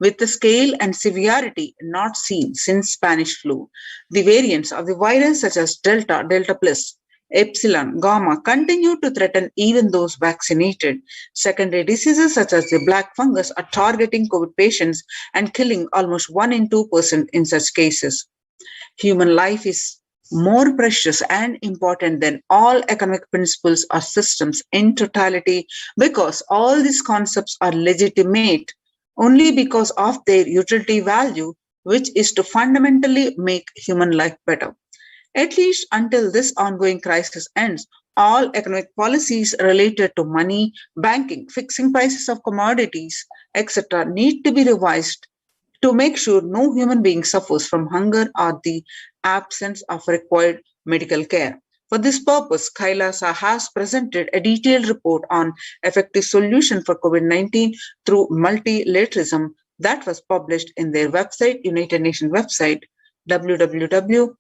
with the scale and severity not seen since Spanish flu. The variants of the virus such as Delta, Delta plus, Epsilon, Gamma continue to threaten even those vaccinated. Secondary diseases such as the black fungus are targeting COVID patients and killing almost 1 in 2% in such cases. Human life is more precious and important than all economic principles or systems in totality because all these concepts are legitimate only because of their utility value, which is to fundamentally make human life better. At least until this ongoing crisis ends, all economic policies related to money, banking, fixing prices of commodities, etc., need to be revised to make sure no human being suffers from hunger or the absence of required medical care. For this purpose, Kailasa has presented a detailed report on effective solution for COVID-19 through multilateralism that was published in their website, United Nations website, www.ochr.org.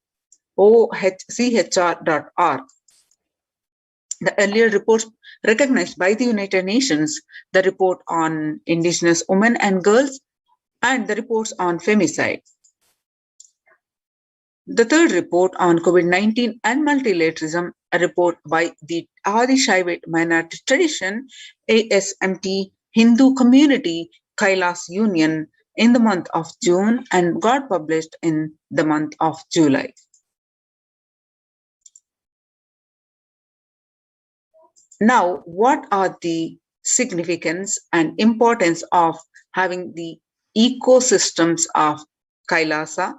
The earlier reports recognized by the United Nations, the report on indigenous women and girls, and the reports on femicide. The third report on COVID-19 and multilateralism, a report by the Adi Shaivite Minority Tradition, ASMT Hindu Community Kailas Union in the month of June and got published in the month of July. Now, what are the significance and importance of having the ecosystems of Kailasa,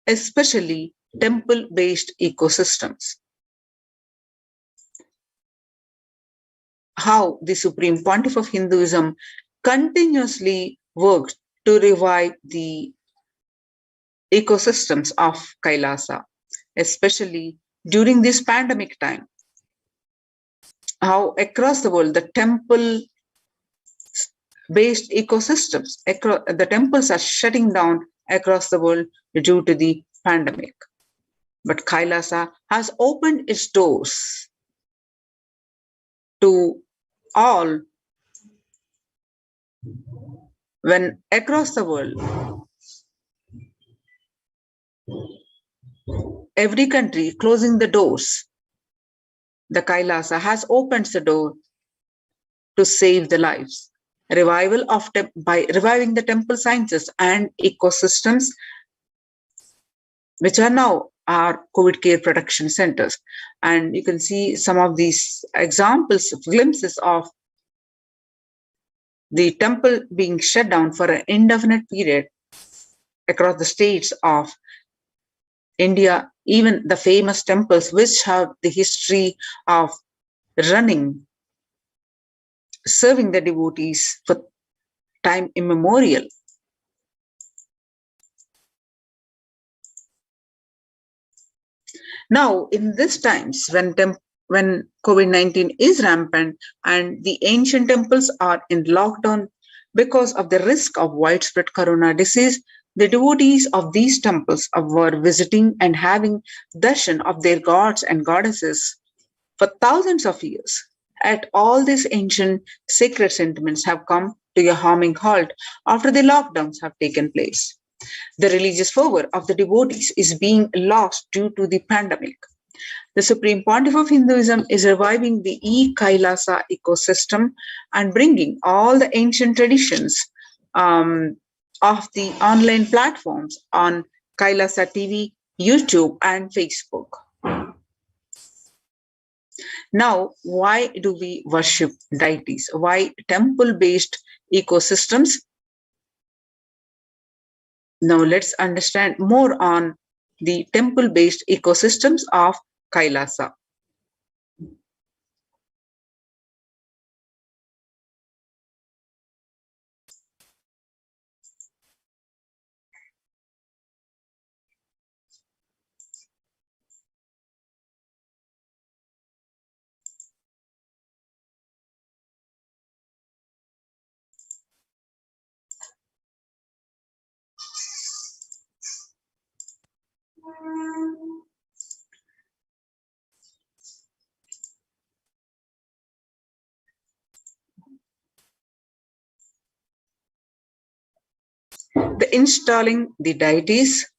especially temple-based ecosystems? How the Supreme Pontiff of Hinduism continuously worked to revive the ecosystems of Kailasa, especially during this pandemic time. How across the world, the temple-based ecosystems, the temples are shutting down across the world due to the pandemic. But Kailasa has opened its doors to all when across the world, every country closing the doors, the Kailasa has opened the door to save the lives. Revival of by reviving the temple sciences and ecosystems, which are now our COVID care production centers. And you can see some of these examples, glimpses of the temple being shut down for an indefinite period across the states of India, even the famous temples which have the history of running, serving the devotees for time immemorial. Now, in these times when COVID-19 is rampant and the ancient temples are in lockdown because of the risk of widespread corona disease, the devotees of these temples were visiting and having darshan of their gods and goddesses for thousands of years. At all these ancient sacred sentiments have come to a harming halt after the lockdowns have taken place. The religious fervor of the devotees is being lost due to the pandemic. The Supreme Pontiff of Hinduism is reviving the e-Kailasa ecosystem and bringing all the ancient traditions of the online platforms on Kailasa TV, YouTube, and Facebook. Now, why do we worship deities? Why temple-based ecosystems? Now, let's understand more on the temple-based ecosystems of Kailasa. The installing the deities.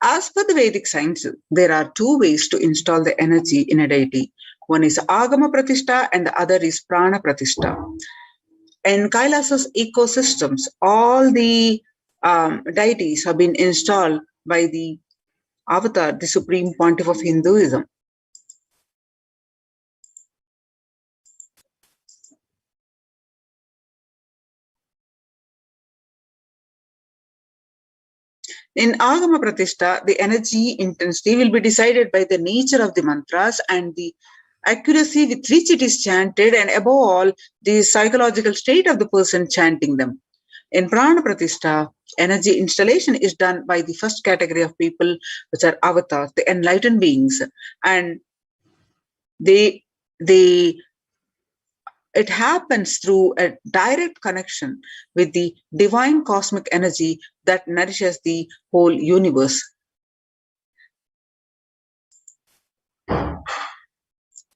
As per the Vedic science, there are two ways to install the energy in a deity. One is Agama Pratishtha and the other is Prana Pratishtha. In Kailasa's ecosystems, all the deities have been installed by the Avatar, the Supreme Pontiff of Hinduism. In Agama Pratishtha, the energy intensity will be decided by the nature of the mantras and the accuracy with which it is chanted, and above all, the psychological state of the person chanting them. In Prana Pratishtha, energy installation is done by the first category of people, which are avatars, the enlightened beings, and it happens through a direct connection with the divine cosmic energy that nourishes the whole universe.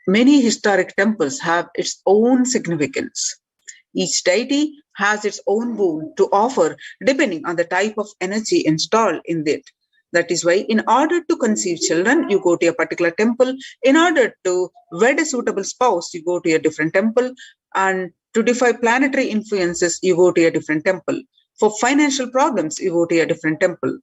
Many historic temples have its own significance. Each deity has its own boon to offer depending on the type of energy installed in it. That is why, in order to conceive children, you go to a particular temple. In order to wed a suitable spouse, you go to a different temple. And to defy planetary influences, you go to a different temple. For financial problems, you go to a different temple.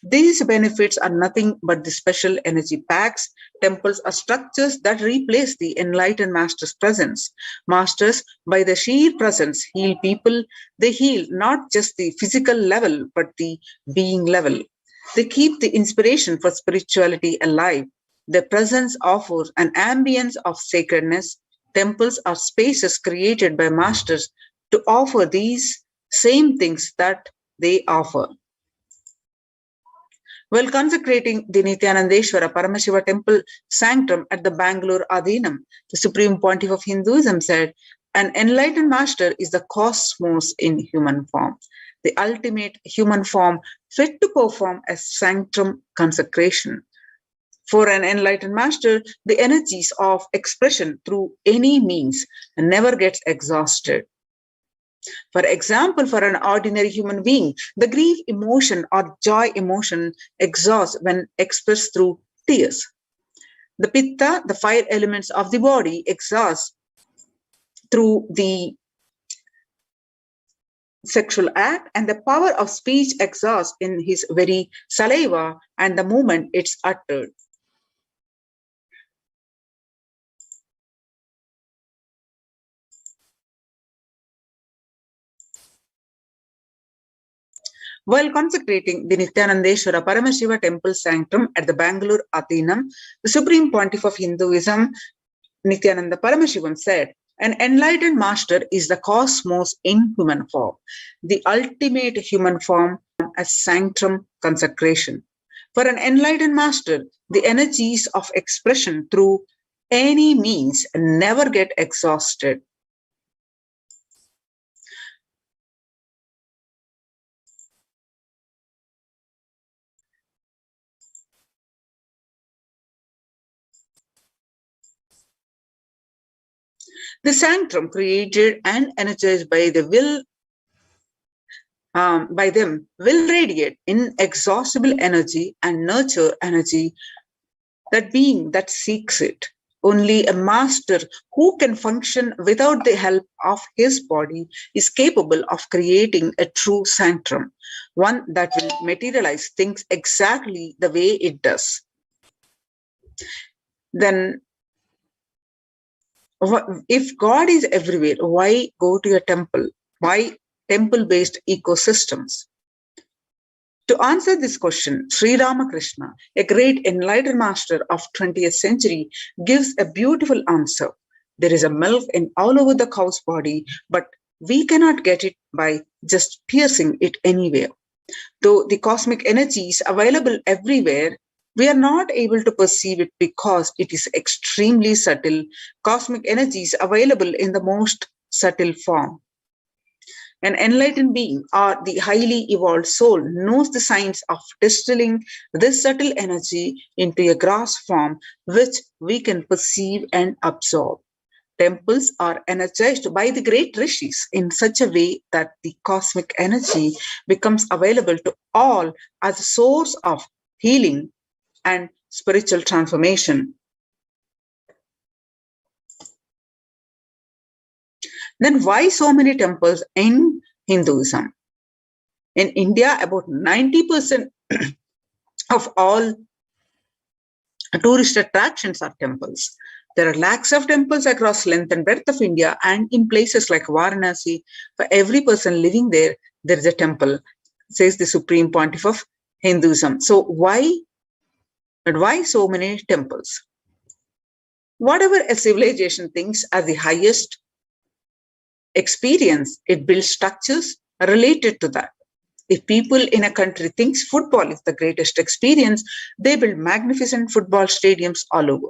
These benefits are nothing but the special energy packs. Temples are structures that replace the enlightened master's presence. Masters, by their sheer presence, heal people. They heal not just the physical level, but the being level. They keep the inspiration for spirituality alive. Their presence offers an ambience of sacredness. Temples are spaces created by masters to offer these same things that they offer. While consecrating the Nithyanandeshwara Paramashiva temple sanctum at the Bangalore Adhinam, the Supreme Pontiff of Hinduism said, "An enlightened master is the cosmos in human form, the ultimate human form fit to perform a sanctum consecration." For an enlightened master, the energies of expression through any means never gets exhausted. For example, for an ordinary human being, the grief emotion or joy emotion exhausts when expressed through tears. The pitta, the fire elements of the body, exhaust through the sexual act, and the power of speech exhausts in his very saliva and the moment it's uttered. While consecrating the Nithyanandeshwara Paramashiva temple sanctum at the Bangalore Adhinam, the Supreme Pontiff of Hinduism, Nithyananda Paramashivam, said, "An enlightened master is the cosmos in human form, the ultimate human form as sanctum consecration." For an enlightened master, the energies of expression through any means never get exhausted. The sanctum created and energized by the will by them will radiate inexhaustible energy and nurture energy, that being that seeks it. Only a master who can function without the help of his body is capable of creating a true sanctum, one that will materialize things exactly the way it does. Then, if God is everywhere, why go to a temple? Why temple-based ecosystems? To answer this question, Sri Ramakrishna, a great enlightened master of 20th century, gives a beautiful answer. There is a milk in all over the cow's body, but we cannot get it by just piercing it anywhere. Though the cosmic energy is available everywhere, we are not able to perceive it because it is extremely subtle. Cosmic energy is available in the most subtle form. An enlightened being or the highly evolved soul knows the science of distilling this subtle energy into a gross form which we can perceive and absorb. Temples are energized by the great rishis in such a way that the cosmic energy becomes available to all as a source of healing and spiritual transformation. Then why so many temples in Hinduism? In India, about 90% of all tourist attractions are temples. There are lakhs of temples across length and breadth of India, and in places like Varanasi, for every person living there, there is a temple, says the Supreme Pontiff of Hinduism. So why so many temples? Whatever a civilization thinks as the highest experience, it builds structures related to that. If people in a country thinks football is the greatest experience, they build magnificent football stadiums all over.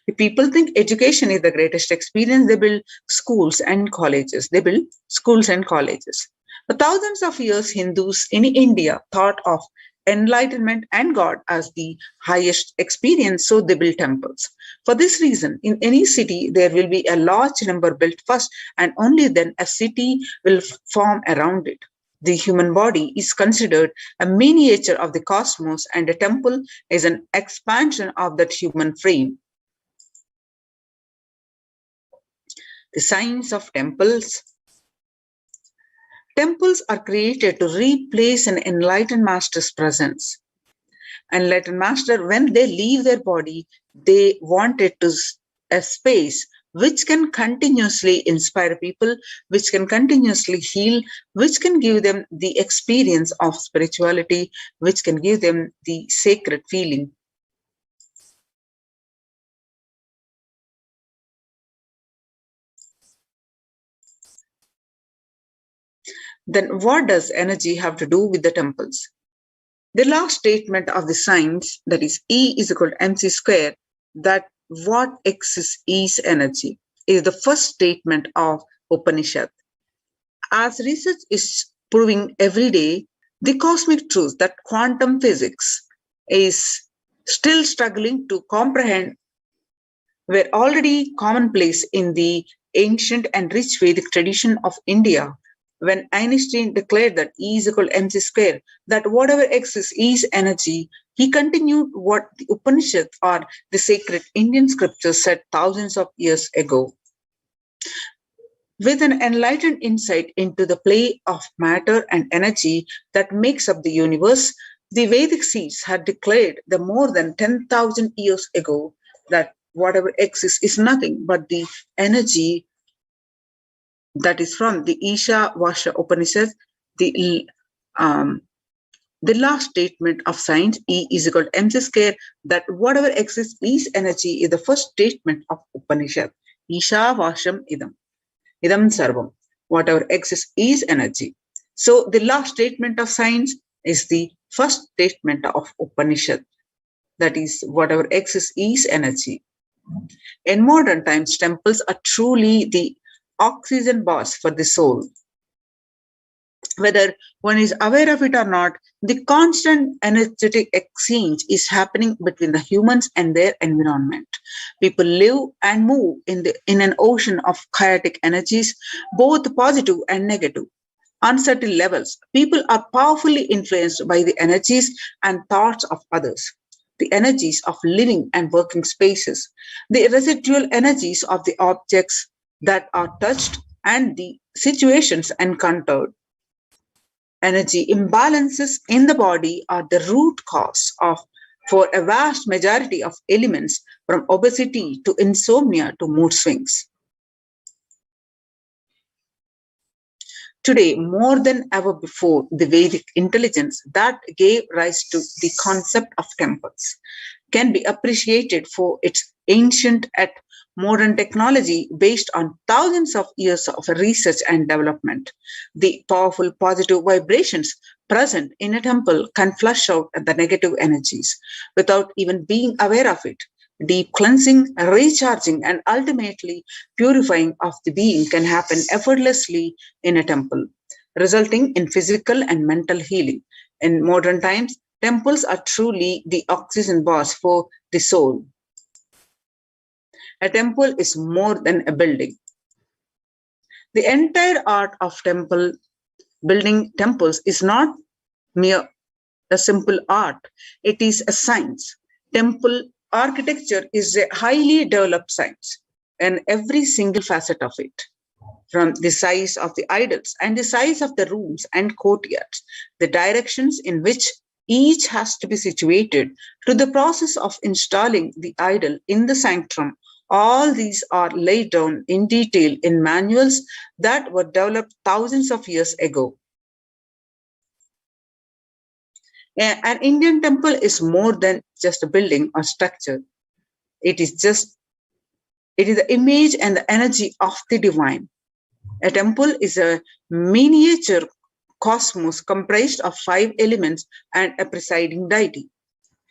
If people think education is the greatest experience, they build schools and colleges. They build schools and colleges. For thousands of years, Hindus in India thought of enlightenment and God as the highest experience, so they built temples. For this reason, in any city, there will be a large number built first, and only then a city will form around it. The human body is considered a miniature of the cosmos, and a temple is an expansion of that human frame. The signs of temples. Temples are created to replace an enlightened master's presence. Enlightened master, when they leave their body, they wanted to a space which can continuously inspire people, which can continuously heal, which can give them the experience of spirituality, which can give them the sacred feeling. Then what does energy have to do with the temples? The last statement of the science, that is E is equal to mc square, that what exists is energy, is the first statement of Upanishad. As research is proving every day, the cosmic truth that quantum physics is still struggling to comprehend were already commonplace in the ancient and rich Vedic tradition of India. When Einstein declared that E is equal to mc square, that whatever exists is energy, he continued what the Upanishad or the sacred Indian scriptures said thousands of years ago. With an enlightened insight into the play of matter and energy that makes up the universe, the Vedic seers had declared the more than 10,000 years ago that whatever exists is nothing but the energy that is from the Isha Vasha Upanishad, the last statement of science, E is equal to mc square, that whatever exists is energy, is the first statement of Upanishad. Isha Vasham idam. Idam sarvam. Whatever exists is energy. So the last statement of science is the first statement of Upanishad. That is, whatever exists is energy. In modern times, temples are truly the oxygen bars for the soul. Whether one is aware of it or not, the constant energetic exchange is happening between the humans and their environment. People live and move in an ocean of chaotic energies, both positive and negative. On certain levels, people are powerfully influenced by the energies and thoughts of others, the energies of living and working spaces, the residual energies of the objects that are touched, and the situations encountered. Energy imbalances in the body are the root cause for a vast majority of ailments, from obesity to insomnia to mood swings. Today, more than ever before, the Vedic intelligence that gave rise to the concept of temples can be appreciated for its ancient and modern technology based on thousands of years of research and development. The powerful positive vibrations present in a temple can flush out the negative energies without even being aware of it. Deep cleansing, recharging, and ultimately purifying of the being can happen effortlessly in a temple, resulting in physical and mental healing. In modern times, temples are truly the oxygen bars for the soul. A temple is more than a building. The entire art of building temples is not mere a simple art. It is a science. Temple architecture is a highly developed science, and every single facet of it, from the size of the idols and the size of the rooms and courtyards, the directions in which each has to be situated, to the process of installing the idol in the sanctum, all these are laid down in detail in manuals that were developed thousands of years ago. An Indian temple is more than just a building or structure. It is the image and the energy of the divine. A temple is a miniature cosmos comprised of 5 elements and a presiding deity.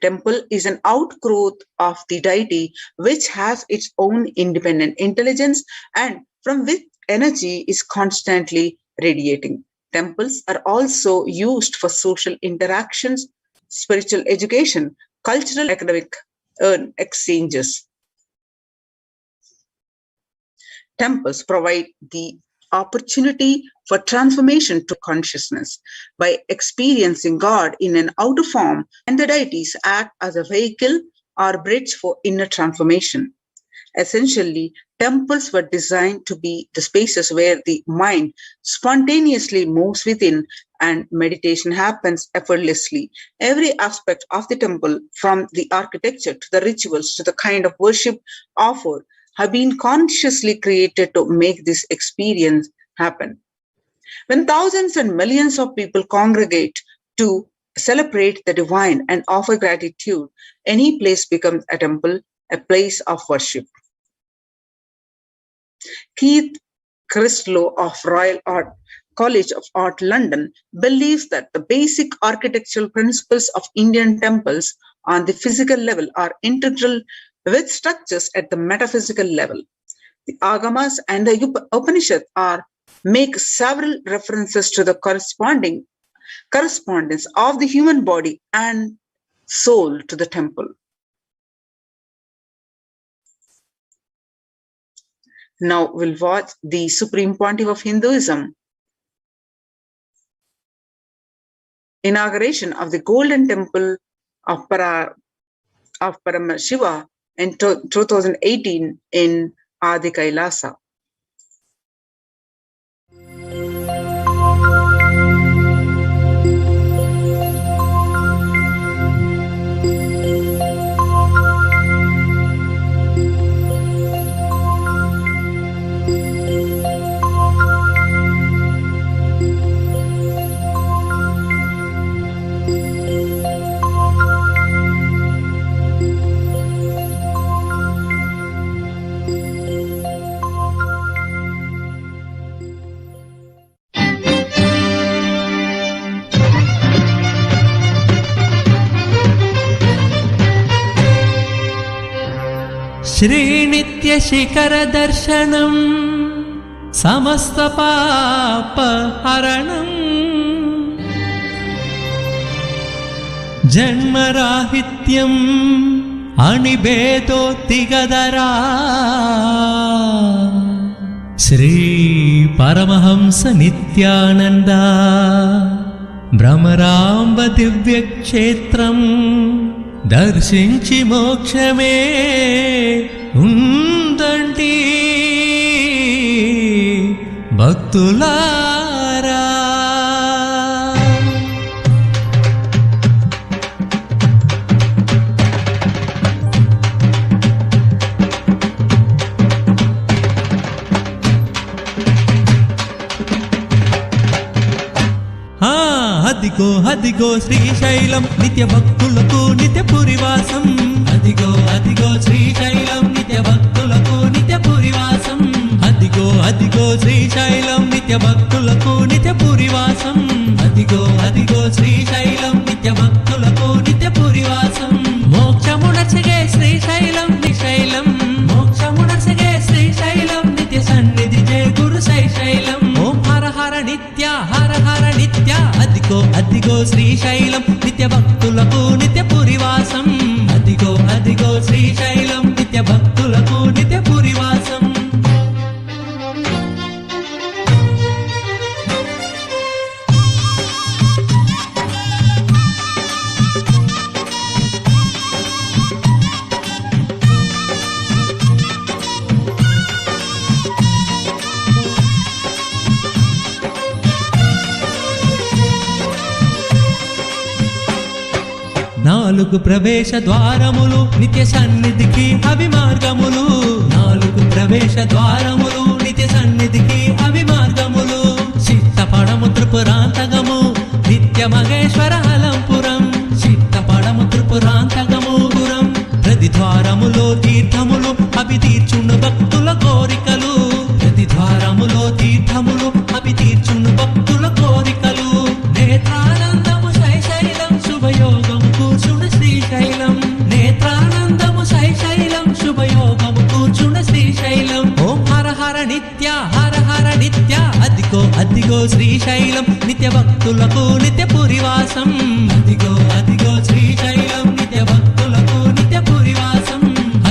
Temple is an outgrowth of the deity which has its own independent intelligence and from which energy is constantly radiating. Temples are also used for social interactions, spiritual education, cultural academic exchanges. Temples provide the opportunity for transformation to consciousness by experiencing God in an outer form, and the deities act as a vehicle or bridge for inner transformation. Essentially, temples were designed to be the spaces where the mind spontaneously moves within and meditation happens effortlessly. Every aspect of the temple, from the architecture to the rituals to the kind of worship offered, have been consciously created to make this experience happen. When thousands and millions of people congregate to celebrate the divine and offer gratitude, any place becomes a temple, a place of worship. Keith Crislow of Royal College of Art, London, believes that the basic architectural principles of Indian temples on the physical level are integral with structures at the metaphysical level. The Agamas and the Upanishad make several references to the correspondence of the human body and soul to the temple. Now we'll watch the Supreme Pontiff of Hinduism. Inauguration of the Golden Temple of Paramashiva in 2018 in Adi Kailasa. श्रीनित्य शिखर दर्शनम समस्त पाप हरणम जन्मराहित्यम अनिभेदोत्तिगदरा श्री परमहंस नित्यानंद भ्रमरांब दिव्य क्षेत्रम दर्शिंచి మోక్షమే ఉందండి భక్తులారా. అదిగో అదిగో శ్రీశైలం నిత్య భక్తులకు నిత్య పురివాసం. అదిగో అదిగో శ్రీశైలం నిత్య భక్తులకు నిత్య పురివాసం. అదిగో అదిగో శ్రీశైలం నిత్య భక్తులకు నిత్య పురివాసం. అదిగో అదిగో శ్రీశైలం నిత్య భక్తులకు నిత్య పురివాసం. మోక్షమునర్చగే శ్రీశైలం నిశైలం. మోక్షమునర్చగే శ్రీశైలం నిత్య సన్నిధి జయ గురు శైశైలం. ఓం హర హర నిత్య హర హర నిత్య. అదిగో అదిగో శ్రీశైలం నిత్య భక్తులకు నిత్య పురివాసం. అదిగో అదిగో శ్రీశైలం నిత్య భక్తులకు నిత్య నాలుగు ప్రవేశ ద్వారములు నిత్య సన్నిధికి అవి మార్గములు. నాలుగు ప్రవేశ ద్వారములు నిత్య సన్నిధికి అవి మార్గములు. చిత్తపడము త్రిపురాంతకము నిత్య మహేశ్వర అలంపురం. చిత్తపడము త్రిపురాంతకము పురం. ప్రతి ద్వారములో తీర్థములు అవి తీర్చును భక్తుల కోరికలు. ప్రతి ద్వారములో తీర్థములు అవి తీర్చును భక్తుల కోరికలు. నేత్రానందము శైశైలం శుభయోగము కూర్చున్న శ్రీశైలం. నేత్రానందము శైశైలం శుభయోగము కూర్చున్న శ్రీశైలం. ఓం హర హర నిత్య హర హర నిత్య. అదిగో అదిగో శ్రీశైలం నిత్య భక్తులకు నిత్య పురివాసం. అదిగో అదిగో శ్రీశైలం నిత్య భక్తులకు నిత్య పురివాసం.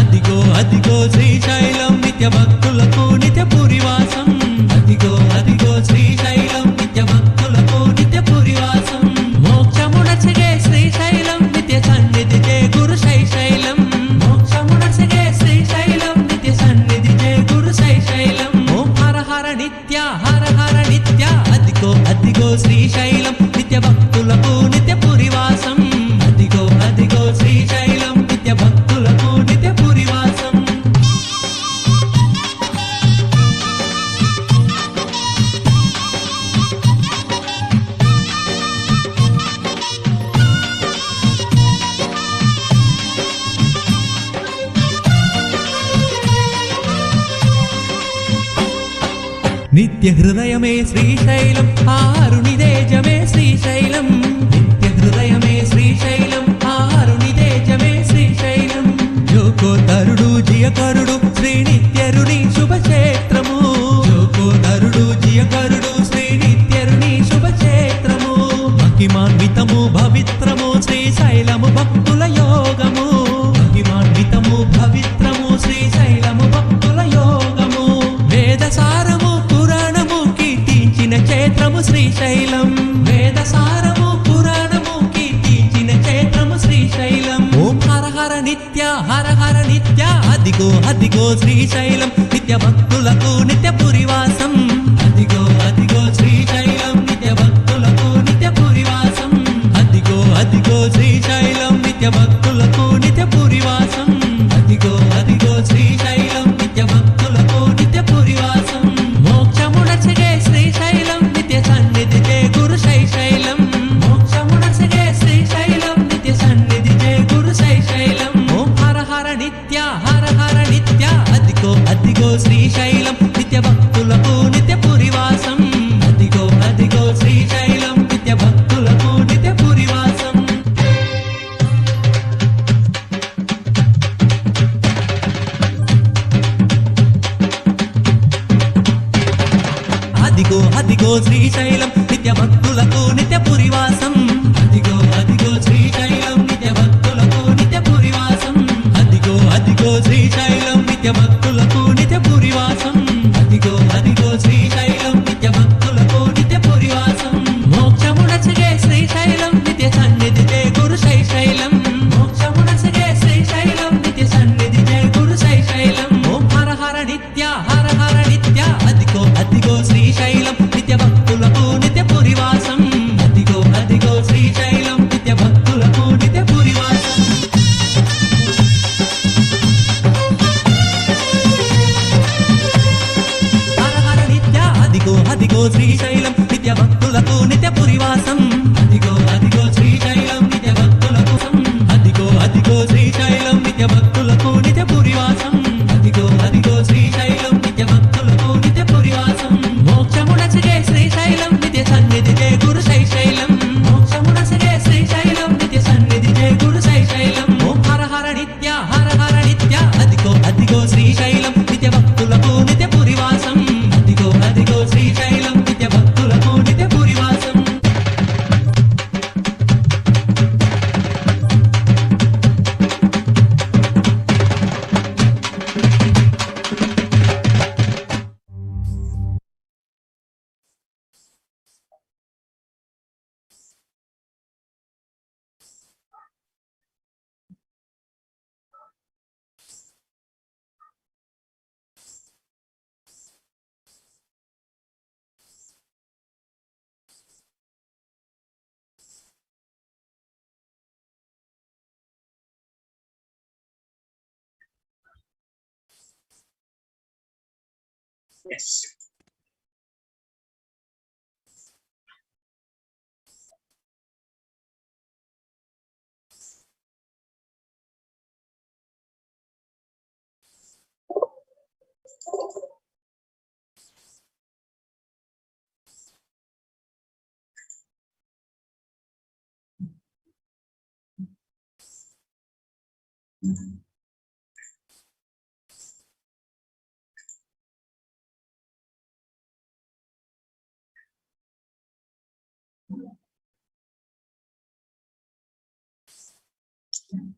అదిగో అదిగో శ్రీశైలం నిత్య భక్తులకు నిత్య పురివాసం. అదిగో అదిగో శ్రీశైలం నిత్య భక్తులకు నిత్య పురివాసం. మోక్షమునచగే శ్రీశైలం నిత్య సన్నిధి జయ గురు శైశైలం. మోక్షమునచగే శ్రీశైలం నిత్య సన్నిధి జయ గురు శైశైలం. ఓం హర హర నిత్య హర హర నిత్య. అదిగో అదిగో శ్రీశైలం నిత్య భక్తులకు నిత్య పురివాసం. అదిగో అదిగో శ్రీశైలం నిత్య భక్తులకు నిత్య పురివాసం. నిత్య హృదయమే శ్రీశైలం ఆరుని తేజమే శ్రీశైలం. నిత్య హృదయమే శ్రీశైలం ఆరుని తేజమే శ్రీశైలం. జోకోదరుడు జియకరుడు శ్రీ నిత్యరుని శుభక్షేత్రము. జోకోదరుడు జియకరుడు శ్రీ నిత్యరుని శుభక్షేత్రము. మహిమాన్వితము పవిత్రము శ్రీశైలము భక్తుల యోగము. మహిమాన్వితము పవిత్రము శ్రీశైలము భక్తుల యోగము. వేదసారము క్షేత్రము శ్రీశైలం. వేదసారము పురాణము కీర్తించిన క్షేత్రము శ్రీశైలం. ఓం హర హర నిత్య హర హర నిత్య. అదిగో అదిగో శ్రీశైలం నిత్య భక్తులకు నిత్య పురివాసం. అదిగో అదిగో శ్రీశైలం నిత్య భక్తులకు నిత్య పురివాసం. అదిగో అదిగో శ్రీశైలం నిత్య భక్తులకు నిత్య పురివాసం. అదిగో అదిగో శ్రీశైలం నిత్య భక్తులకు నిత్య పురివాసం. మోక్షమునచగే శ్రీశైలం నిత్య సన్నిధి జయ గురు శైశైలం. మోక్షమునచగే శ్రీశైలం నిత్య సన్నిధి జయ గురు శైశైలం. ఓం హర హర నిత్య హర హర నిత్య. అదిగో అదిగో శ్రీశైలం నిత్య భక్తులకు నిత్య పురివాసం. అదిగో అదిగో శ్రీశైలం నిత్య భక్తులకు నిత్య పురివాసం. అదిగో అదిగో శ్రీశైలం నిత్య భక్తులకు నిత్య పురివాసం. అదిగో అదిగో శ్రీశైలం నిత్య భక్తులకు నిత్య పురివాసం. అదిగో అదిగో శ్రీశైలం నిత్య భక్తులకు నిత్య పురివాసం. అదిగో అదిగో శ్రీశైలం నిత్య భక్తులకు నిత్య పురివాసం. మోక్షమునచగే శ్రీశైలం నిత్య సన్నిధి జయ గురు శైశైలం. మోక్షమునచగే శ్రీశైలం నిత్య సన్నిధి జయ గురు శైశైలం. ఓం హర హర నిత్య హర హర నిత్య. అదిగో అదిగో శ్రీశైలం నిత్య భక్తులకు నిత్య పురివాసం. అదిగో అదిగో శ్రీశైలం నిత్య భక్తులకు నిత్య పురివాసం. హర హర నిత్య. అదిగో అదిగో శ్రీశైలం నిత్య భక్తులకు నిత్య పురివాసం. అదిగో అదిగో శ్రీశైలం నిత్య భక్తులకు. అదిగో అదిగో శ్రీశైలం నిత్య భక్తులకు నిత్య పురివాసం. అదిగో అదిగో శ్రీశైలం నిత్య భక్తులకు నిత్య పురివాసం. మోక్షమునచగే శ్రీశైలం నిత్య సన్నిధి జయ గురు శైశైలం. మోక్షమునచగే శ్రీశైలం నిత్య సన్నిధి జయ గురు శైశైలం. ఓం హర హర నిత్య హర హర నిత్య. అదిగో అదిగో శ్రీశైలం నిత్య భక్తులకు నిత్య పురివాసం. అదిగో అదిగో శ్రీశైలం నిత్య భక్తులకు నిత్య పురివాసం. Yes.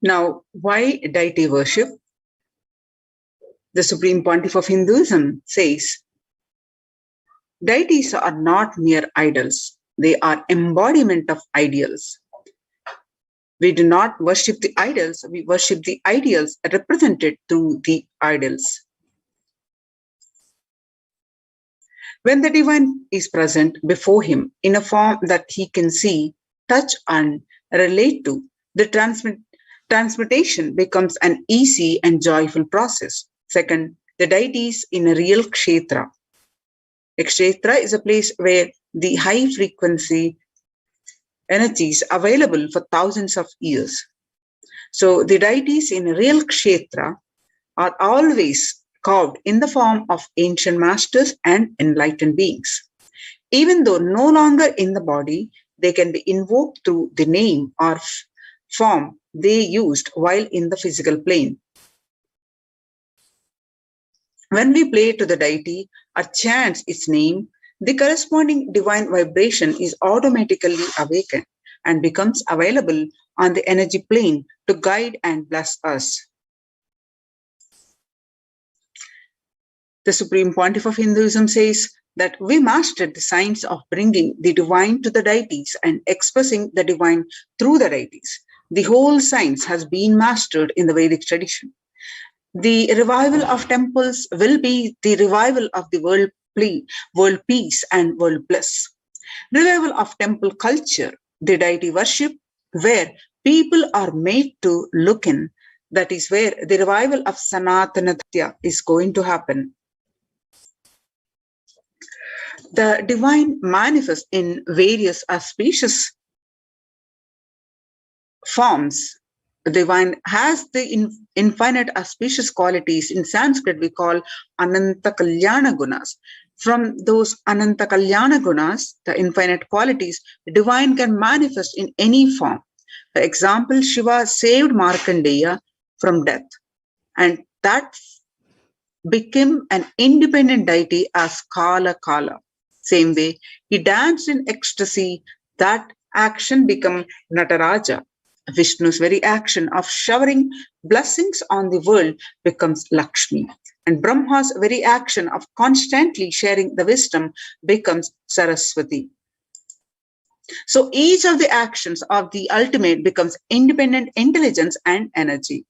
Now, why deity worship? The Supreme Pontiff of Hinduism says, deities are not mere idols. They are embodiment of ideals. We do not worship the idols, we worship the ideals represented through the idols. When the divine is present before him in a form that he can see, touch, and relate to, the transmutation becomes an easy and joyful process. Second, the deities in a real kshetra. A kshetra is a place where the high frequency energies available for thousands of years. So the deities in a real kshetra are always carved in the form of ancient masters and enlightened beings. Even though no longer in the body, they can be invoked through the name or form they used while in the physical plane. When we pray to the deity or chant its name, the corresponding divine vibration is automatically awakened and becomes available on the energy plane to guide and bless us. The Supreme Pontiff of Hinduism says that we mastered the science of bringing the divine to the deities and expressing the divine through the deities. The whole science has been mastered in the Vedic tradition. The revival of temples will be the revival of the world peace and world bliss. Revival of temple culture, the deity worship, where people are made to look in, that is where the revival of Sanatana Dharma is going to happen. The divine manifests in various auspicious forms. The divine has the infinite auspicious qualities. In Sanskrit, we call Ananta Kalyana Gunas. From those Ananta Kalyana Gunas, the infinite qualities, the divine can manifest in any form. For example, Shiva saved Markandeya from death, and that became an independent deity as Kala Kala. Same way, he danced in ecstasy, that action became Nataraja. Vishnu's very action of showering blessings on the world becomes Lakshmi. And Brahma's very action of constantly sharing the wisdom becomes Saraswati. So each of the actions of the ultimate becomes independent intelligence and energy.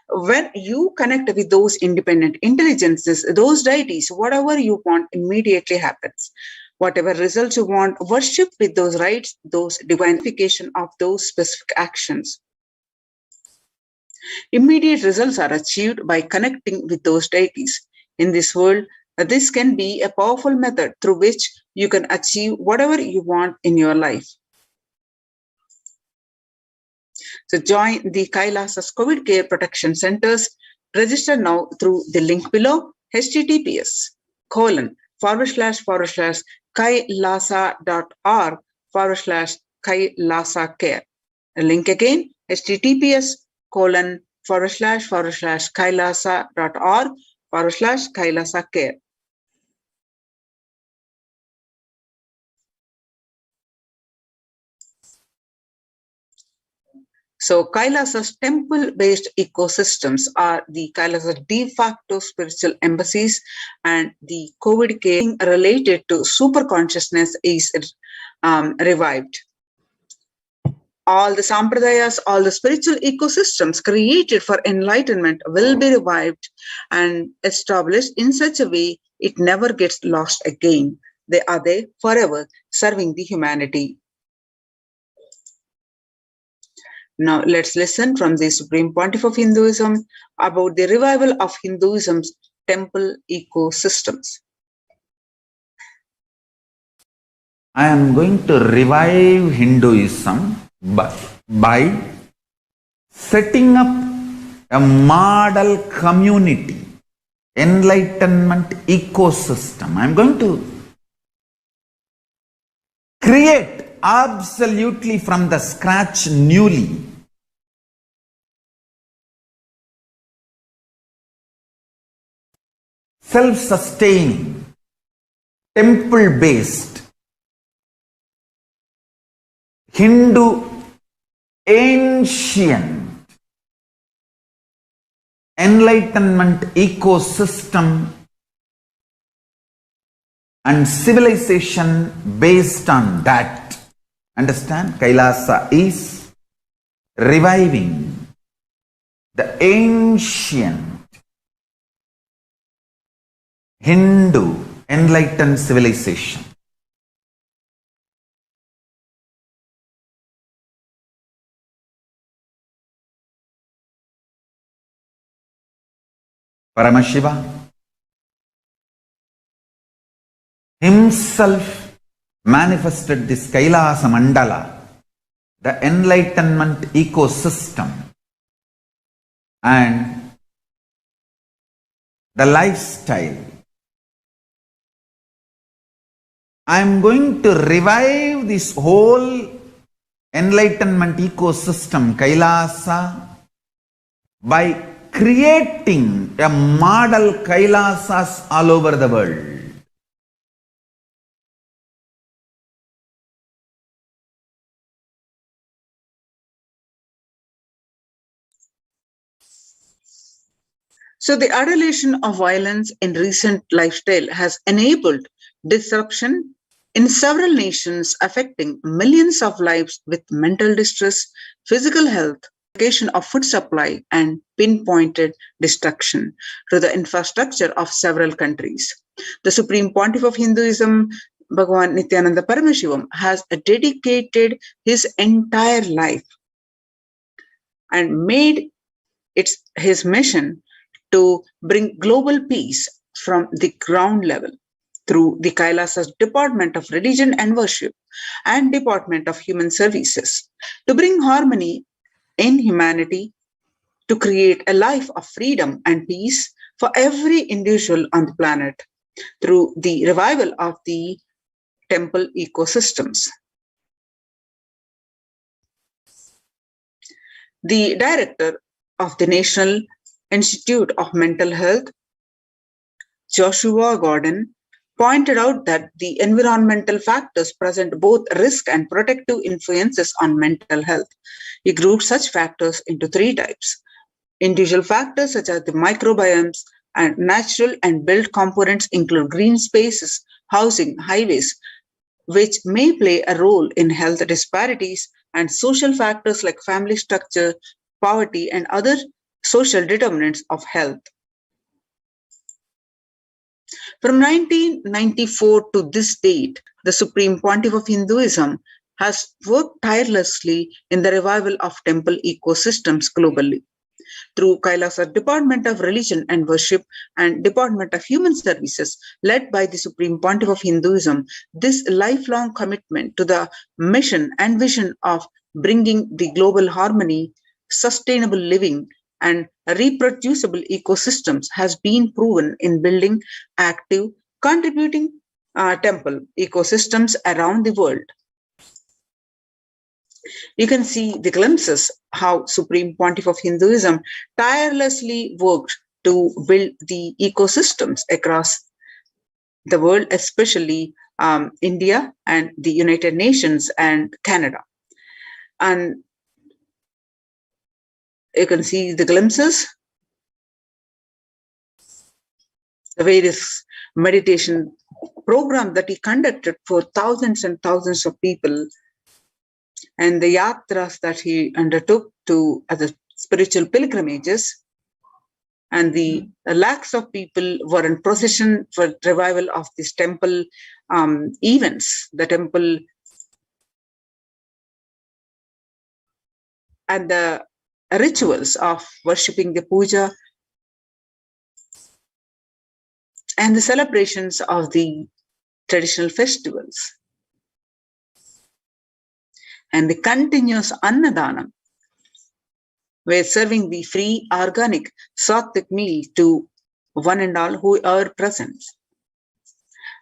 When you connect with those independent intelligences, those deities, whatever you want immediately happens. Whatever results you want, worship with those rites, those divinification of those specific actions. Immediate results are achieved by connecting with those deities. In this world, this can be a powerful method through which you can achieve whatever you want in your life. So join the Kailasa's COVID Care Protection Centers. Register now through the link below, https://kailasa.org/kailasa care. The link again, https://kailasa.org/kailasa care. So Kailasa's temple-based ecosystems are the Kailasa's de facto spiritual embassies, and the COVID care related to super consciousness is revived. All the sampradayas, all the spiritual ecosystems created for enlightenment will be revived and established in such a way it never gets lost again. They are there forever, serving the humanity. Now let's listen from the Supreme Pontiff of Hinduism about the revival of Hinduism's temple ecosystems. I am going to revive Hinduism by setting up a model community, enlightenment ecosystem. I am going to create absolutely from the scratch newly self-sustaining, temple-based, Hindu ancient enlightenment ecosystem and civilization based on that. Understand? Kailasa is reviving the ancient Hindu enlightened civilization. Paramashiva himself manifested this Kailasa Mandala, the enlightenment ecosystem, and the lifestyle. I am going to revive this whole enlightenment ecosystem, Kailasa, by creating a model Kailasas all over the world. So the adulation of violence in recent lifestyle has enabled disruption in several nations, affecting millions of lives with mental distress, physical health, of food supply, and pinpointed destruction to the infrastructure of several countries. The Supreme Pontiff of Hinduism, Bhagavan Nithyananda Paramashivam, has dedicated his entire life and made it his mission to bring global peace from the ground level through the Kailasa's Department of Religion and Worship and Department of Human Services, to bring harmony in humanity, to create a life of freedom and peace for every individual on the planet through the revival of the temple ecosystems. The director of the National Institute of Mental Health, Joshua Gordon, pointed out that the environmental factors present both risk and protective influences on mental health. He grouped such factors into three types: individual factors such as the microbiomes, and natural and built components include green spaces, housing, highways, which may play a role in health disparities, and social factors like family structure, poverty, and other social determinants of health. From 1994 to this date, the Supreme Pontiff of Hinduism has worked tirelessly in the revival of temple ecosystems globally. Through Kailasa Department of Religion and Worship and Department of Human Services, led by the Supreme Pontiff of Hinduism, this lifelong commitment to the mission and vision of bringing the global harmony, sustainable living, and reproducible ecosystems has been proven in building active, contributing temple ecosystems around the world. You can see the glimpses how Supreme Pontiff of Hinduism tirelessly worked to build the ecosystems across the world, especially India and the United Nations and Canada. And you can see the glimpses, the various meditation programs that he conducted for thousands and thousands of people, and the yatras that he undertook to as a spiritual pilgrimages, and the lakhs of people were in procession for revival of these temple events, the temple and the rituals of worshipping the puja and the celebrations of the traditional festivals. and the continuous Annadanam, where serving the free organic sattvic meal to one and all who are present.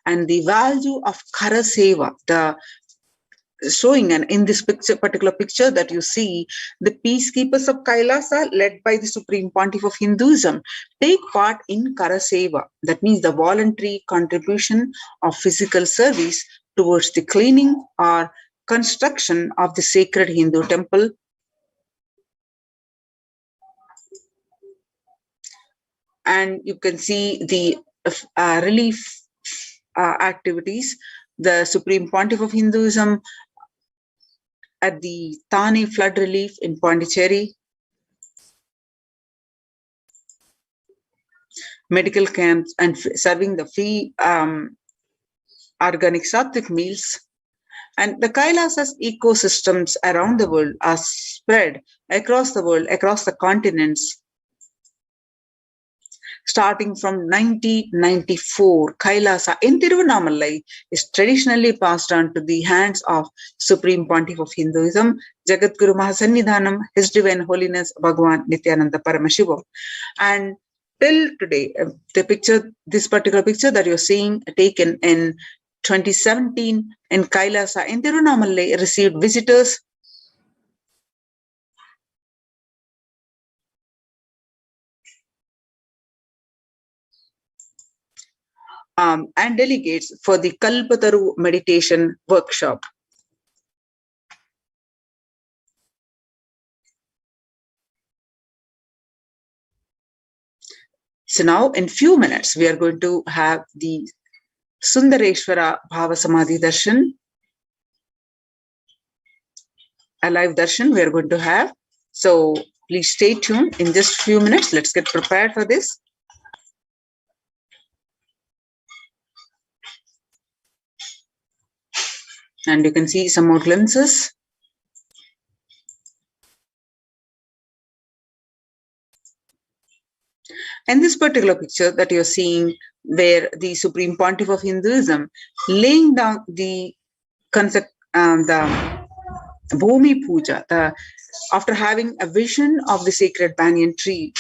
And the value of Kara Seva, the showing, and in this particular picture that you see, the peacekeepers of Kailasa, led by the Supreme Pontiff of Hinduism, take part in Kara Seva. That means the voluntary contribution of physical service towards the cleaning or construction of the sacred Hindu temple. And you can see the relief activities. The Supreme Pontiff of Hinduism at the Thane flood relief in Pondicherry, medical camps, and serving the free organic sattvic meals. And the Kailasas ecosystems around the world are spread across the world, across the continents. Starting from 1994, Kailasa in Tiruvannamalai is traditionally passed on to the hands of Supreme Pontiff of Hinduism, Jagadguru Mahasannidhanam, His Divine Holiness Bhagwan Nithyananda Paramashivam. And till today, this particular picture that you're seeing, taken in 2017 in Kailasa in Tiruvannamalai, received visitors and delegates for the Kalpataru meditation workshop. So now in few minutes, we are going to have the Sundareshwara Bhava Samadhi Darshan, a live darshan we are going to have. So please stay tuned. In just few minutes, let's get prepared for this. And you can see some more glimpses. And this particular picture that you're seeing, where the Supreme Pontiff of Hinduism laying down the concept, the Bhumi Puja, after having a vision of the sacred banyan tree,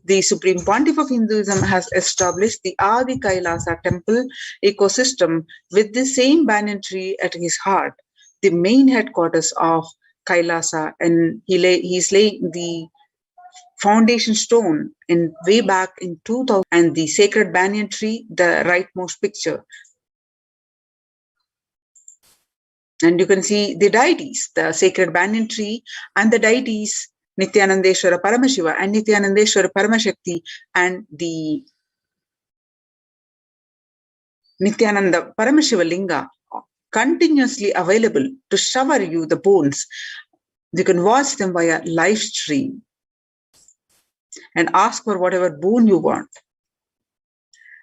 the Supreme Pontiff of Hinduism has established the Adi Kailasa temple ecosystem with the same banyan tree at his heart, the main headquarters of Kailasa, and he's laying the foundation stone in way back in 2000, and the sacred banyan tree, the rightmost picture. And you can see the deities, the sacred banyan tree, and the deities Nithyanandeshwara Paramashiva and Nithyanandeshwara Paramashakti, and the Nithyananda Paramashiva Linga continuously available to shower you the boons. You can watch them via live stream and ask for whatever boon you want.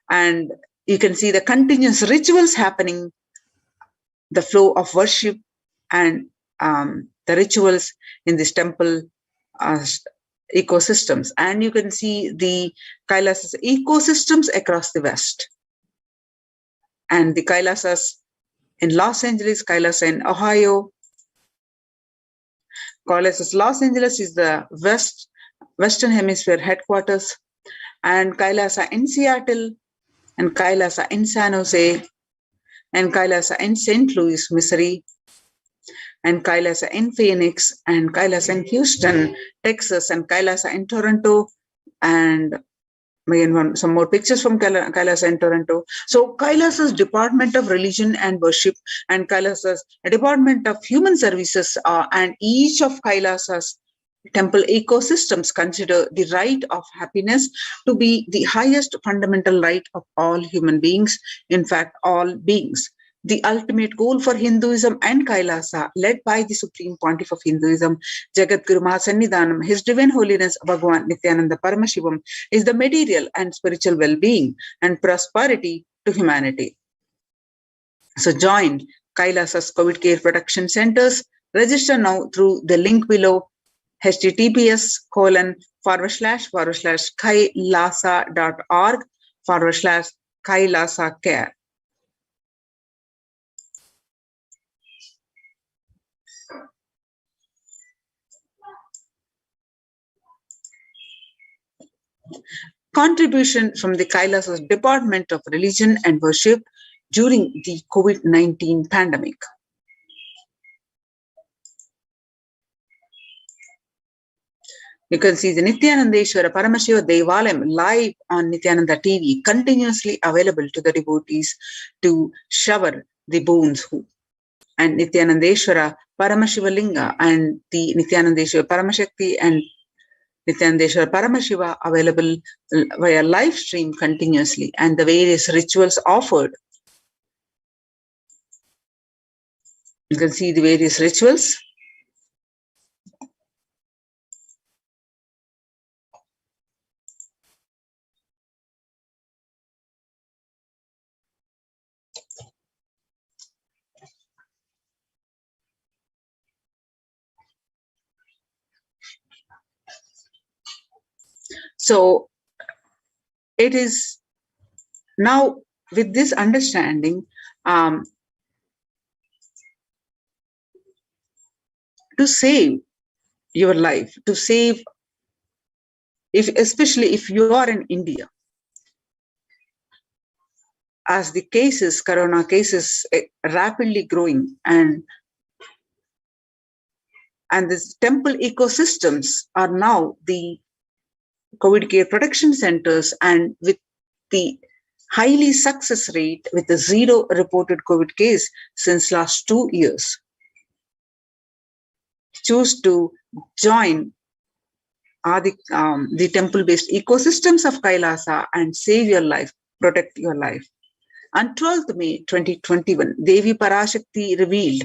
And you can see the continuous rituals happening, the flow of worship and the rituals in this temple ecosystems. And you can see the Kailasas ecosystems across the West. And the Kailasas in Los Angeles, Kailasa in Ohio. Kailasas Los Angeles is the Western Hemisphere headquarters, and Kailasa in Seattle, and Kailasa in San Jose, and Kailasa in St. Louis, Missouri, and Kailasa in Phoenix, and Kailasa in Houston, Texas, and Kailasa in Toronto, and some more pictures from Kailasa in Toronto. So Kailasa's Department of Religion and Worship and Kailasa's Department of Human Services and each of Kailasa's temple ecosystems consider the right of happiness to be the highest fundamental right of all human beings, in fact, all beings. The ultimate goal for Hinduism and Kailasa, led by the Supreme Pontiff of Hinduism, Jagadguru Mahasannidhanam, His Divine Holiness Bhagwan Nithyananda Paramashivam, is the material and spiritual well-being and prosperity to humanity. So join Kailasa's COVID Care Protection Centers. Register now through the link below, https://kailasa.org/Kailasa Care. Contribution from the Kailasa's Department of Religion and Worship during the COVID-19 pandemic. You can see the Nithyanandeshwara Paramashiva Devalayam live on Nithyananda TV, continuously available to the devotees to shower the bones. And Nithyanandeshwara Paramashiva Linga and the Nithyanandeshwara Paramashakti and Nithyanandeshwara Paramashiva available via live stream continuously, and the various rituals offered. You can see the various rituals. So it is now with this understanding to save your life, to save, especially if you are in India, as the cases, corona cases, rapidly growing, and these temple ecosystems are now the COVID care protection centers, and with the highly success rate with the zero reported COVID case since last 2 years. Choose to join the temple-based ecosystems of Kailasa and save your life, protect your life. On 12th May 2021, Devi Parashakti revealed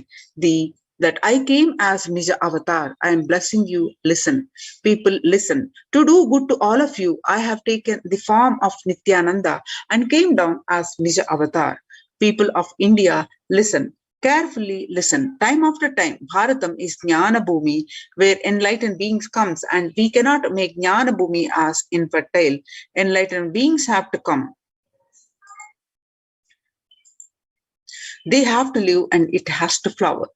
that I came as Nija Avatar. I am blessing you. Listen. People, listen. To do good to all of you, I have taken the form of Nithyananda and came down as Nija Avatar. People of India, listen. Carefully listen. Time after time, Bharatam is Jnana Bhumi, where enlightened beings comes, and we cannot make Jnana Bhumi as infertile. Enlightened beings have to come. They have to live and it has to flower.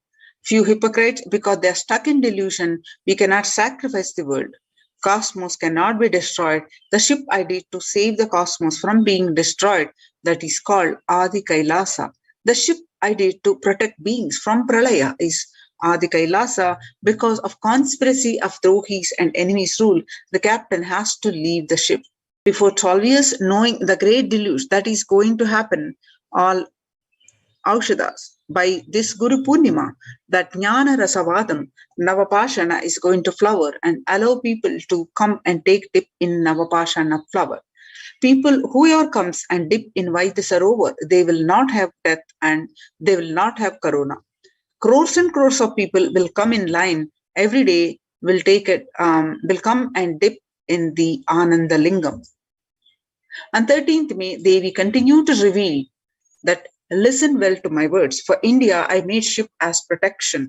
Few hypocrites, because they are stuck in delusion, we cannot sacrifice the world. Cosmos cannot be destroyed. The ship I did to save the cosmos from being destroyed, that is called Adi Kailasa. The ship I did to protect beings from Pralaya is Adi Kailasa. Because of conspiracy of Drohis and enemies rule, the captain has to leave the ship. Before 12 years, knowing the great deluge that is going to happen, all Aushadas, by this Guru Purnima, that Jnana Rasavadam, Navapashana is going to flower and allow people to come and take dip in Navapashana flower. People, whoever comes and dip in Vaidya Sarovar, they will not have death and they will not have corona. Crores and crores of people will come in line every day, will come and dip in the Ananda Lingam. On 13th May, Devi continued to reveal that listen well to my words. For India, I made ship as protection.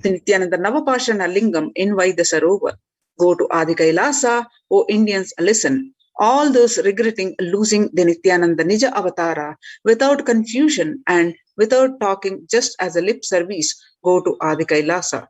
The Nithyananda Navapashana Lingam in Vaidya Sarovar. Go to Adi Kailasa, O Indians, listen. All those regretting losing the Nithyananda Nija Avatara without confusion and without talking, just as a lip service, go to Adi Kailasa.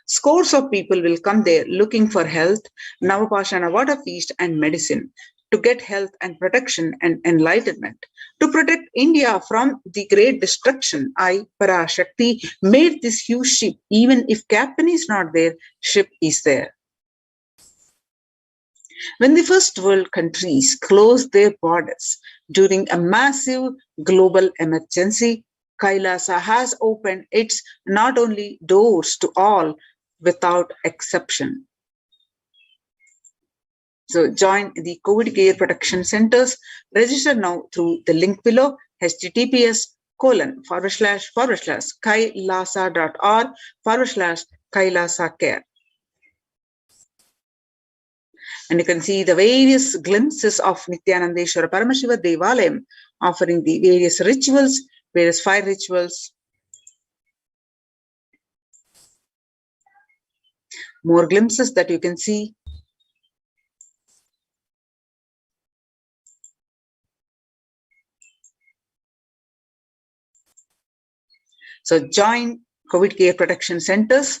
Scores of people will come there looking for health, Navapashana water feast and medicine, to get health and protection and enlightenment. To protect India from the great destruction, I, Parashakti, made this huge ship. Even if captain is not there, ship is there. When the first world countries closed their borders during a massive global emergency, Kailasa has opened its not only doors to all without exception. So join the COVID care protection centers. Register now through the link below, https://kailasa.org/Kailasa care. And you can see the various glimpses of Nithyanandeshwara Paramashiva Devalayam offering the various rituals, various fire rituals. More glimpses that you can see. So join COVID care protection centers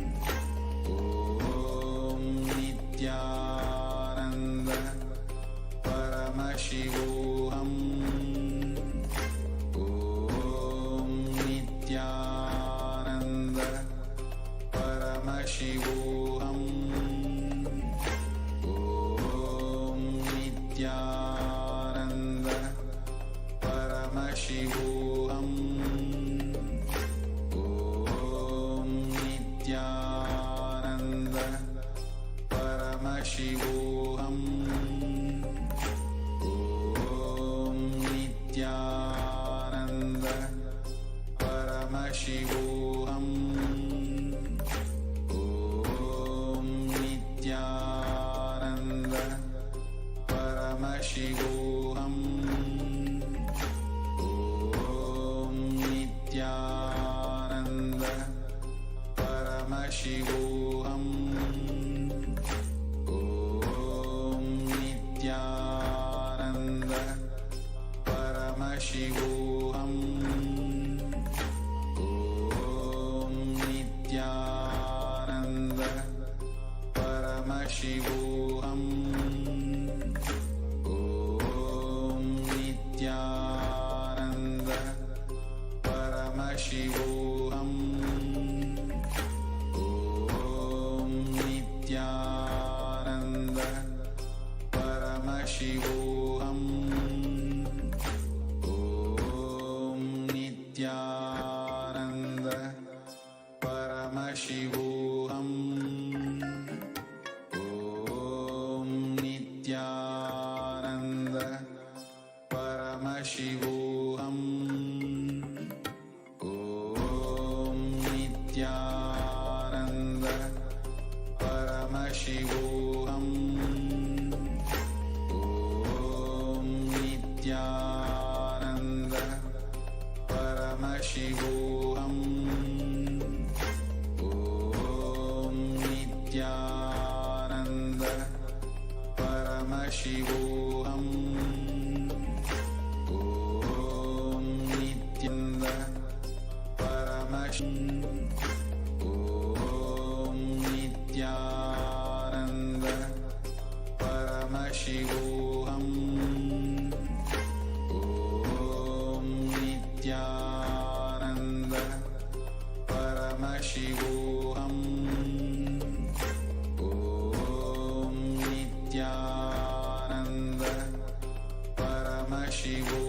Paramashivoham.